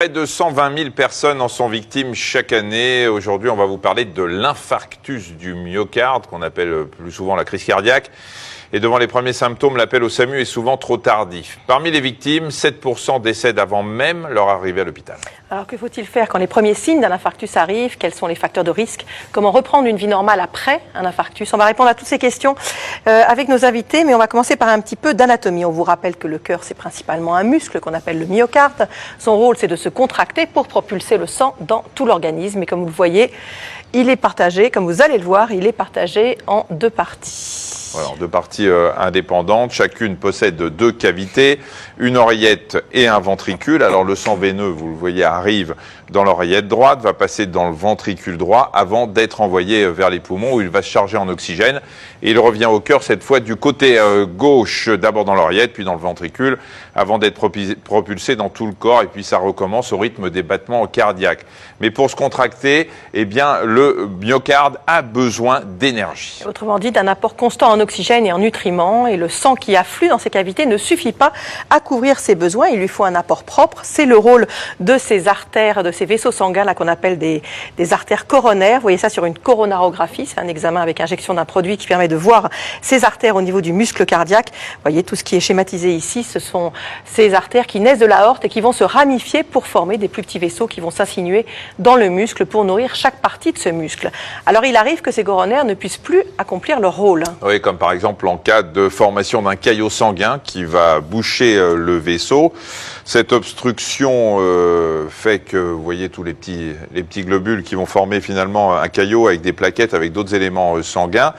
Près de 120 000 personnes en sont victimes chaque année. Aujourd'hui, on va vous parler de l'infarctus du myocarde, qu'on appelle plus souvent la crise cardiaque. Et devant les premiers symptômes, l'appel au SAMU est souvent trop tardif. Parmi les victimes, 7% décèdent avant même leur arrivée à l'hôpital. Alors que faut-il faire quand les premiers signes d'un infarctus arrivent? Quels sont les facteurs de risque? Comment reprendre une vie normale après un infarctus? On va répondre à toutes ces questions avec nos invités, mais on va commencer par un petit peu d'anatomie. On vous rappelle que le cœur, c'est principalement un muscle qu'on appelle le myocarde. Son rôle, c'est de se contracter pour propulser le sang dans tout l'organisme. Et comme vous le voyez, il est partagé, comme vous allez le voir, il est partagé en deux parties. Voilà, en deux parties indépendantes, chacune possède deux cavités, une oreillette et un ventricule. Alors le sang veineux, vous le voyez, arrive dans l'oreillette droite, va passer dans le ventricule droit avant d'être envoyé vers les poumons où il va se charger en oxygène. Et il revient au cœur cette fois du côté gauche, d'abord dans l'oreillette, puis dans le ventricule, avant d'être propulsé dans tout le corps. Et puis ça recommence au rythme des battements cardiaques. Mais pour se contracter, eh bien, le myocarde a besoin d'énergie. Autrement dit, d'un apport constant en oxygène et en nutriments, et le sang qui afflue dans ces cavités ne suffit pas à couvrir ses besoins. Il lui faut un apport propre. C'est le rôle de ces artères, de ces vaisseaux sanguins là qu'on appelle des artères coronaires. Vous voyez ça sur une coronarographie. C'est un examen avec injection d'un produit qui permet de voir ces artères au niveau du muscle cardiaque. Vous voyez tout ce qui est schématisé ici. Ce sont ces artères qui naissent de l'aorte et qui vont se ramifier pour former des plus petits vaisseaux qui vont s'insinuer dans le muscle pour nourrir chaque partie de ce muscle. Alors il arrive que ces coronaires ne puissent plus accomplir leur rôle. Oui, comme par exemple en cas de formation d'un caillot sanguin qui va boucher le vaisseau. Cette obstruction fait que vous voyez tous les petits globules qui vont former finalement un caillot avec des plaquettes, avec d'autres éléments sanguins.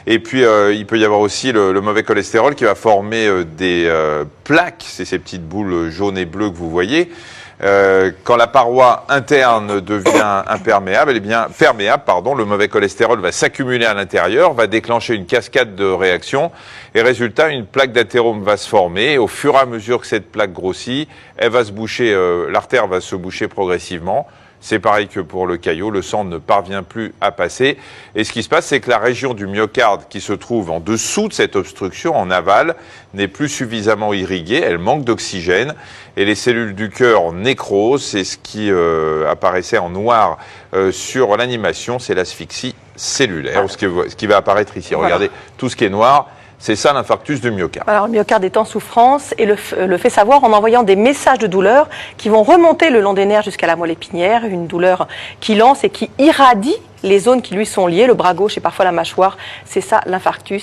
Et puis il peut y avoir aussi le mauvais cholestérol qui va former des plaques, c'est ces petites boules jaunes et bleues que vous voyez. Quand la paroi interne devient imperméable, le mauvais cholestérol va s'accumuler à l'intérieur, va déclencher une cascade de réactions et résultat, une plaque d'athérome va se former. Et au fur et à mesure que cette plaque grossit, elle va se boucher, l'artère va se boucher progressivement. C'est pareil que pour le caillot, le sang ne parvient plus à passer. Et ce qui se passe, c'est que la région du myocarde qui se trouve en dessous de cette obstruction, en aval, n'est plus suffisamment irriguée, elle manque d'oxygène. Et les cellules du cœur nécrosent, c'est ce qui apparaissait en noir sur l'animation, c'est l'asphyxie cellulaire, ce qui va apparaître ici. Voilà. Regardez, tout ce qui est noir. C'est ça l'infarctus du myocarde. Alors le myocarde est en souffrance et le fait savoir en envoyant des messages de douleur qui vont remonter le long des nerfs jusqu'à la moelle épinière, une douleur qui lance et qui irradie les zones qui lui sont liées, le bras gauche et parfois la mâchoire. C'est ça l'infarctus.